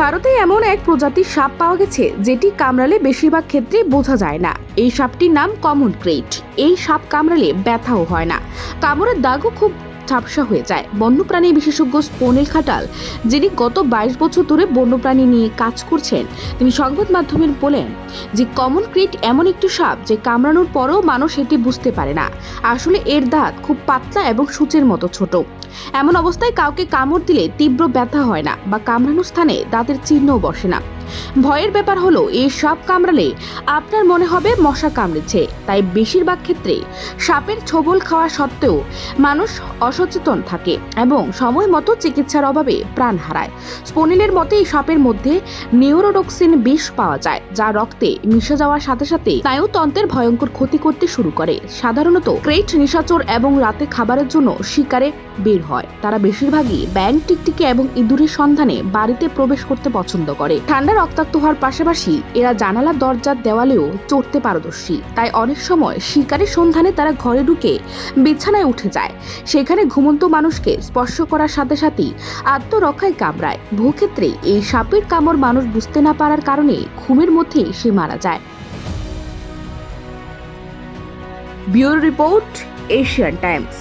ভারতে এমন এক প্রজাতির সাপ পাওয়া গেছে যেটি কামড়ালে বেশিরভাগ ক্ষেত্রে বোঝা যায় না। এই সাপটির নাম কমন ক্রেট। এই সাপ কামড়ালে ব্যথাও হয় না, কামড়ের দাগও খুব ঝাপসা হয়ে যায়। বন্যপ্রাণী বিশেষজ্ঞ স্পোনেল খাটাল, যিনি গত 22 বছর ধরে বন্যপ্রাণী নিয়ে কাজ করছেন, তিনি সংবাদ মাধ্যমে বলেন যে কমন ক্রেট এমন একটি সাপ যে কামড়ানোর পরেও মানুষ এটি বুঝতে পারে না। আসলে এর দাঁত খুব পাতলা এবং সূচের মতো ছোট। এমন অবস্থায় কাউকে কামড় দিলে তীব্র ব্যথা হয় না বা কামড়ানোর স্থানে দাঁতের চিহ্নও বসে না। ভয়ের ব্যাপার হলো এই সাপ কামড়ালে আপনার মনে হবে মশা কামড়েছে। তাই বেশিরভাগ ক্ষেত্রে সাপের ছোবল খাওয়া সত্ত্বেও মানুষ অসচেতন থাকে এবং সময় মতো চিকিৎসার অভাবে প্রাণ হারায়। স্পোনেলের মতে এই সাপের মধ্যে নিউরোটক্সিন বিষ পাওয়া যায়, যা রক্তে মিশে যাওয়ার সাথে সাথে স্নায়ুতন্ত্রের ভয়ঙ্কর ক্ষতি করতে শুরু করে। সাধারণত ক্রেট নিশাচর এবং রাতে খাবারের জন্য শিকারে বের হয়। তারা বেশিরভাগই ব্যাঙ, টিকটিকি এবং ইঁদুরের সন্ধানে বাড়িতে প্রবেশ করতে পছন্দ করে। ঠান্ডা রক্তাক্ত হওয়ার পাশাপাশি এরা জানালা দরজার দেওয়ালেও চড়তে পারদর্শী। তাই অনেক সময় শিকারের সন্ধানে তারা ঘরে ঢুকে বিছানায় উঠে যায়, সেখানে ঘুমন্ত মানুষকে স্পর্শ করার সাথে সাথেই আত্মরক্ষায় কামড়ায়। বহু ক্ষেত্রে এই সাপের কামড় মানুষ বুঝতে না পারার কারণে ঘুমের মধ্যেই সে মারা যায়। Bureau report, Asian Times.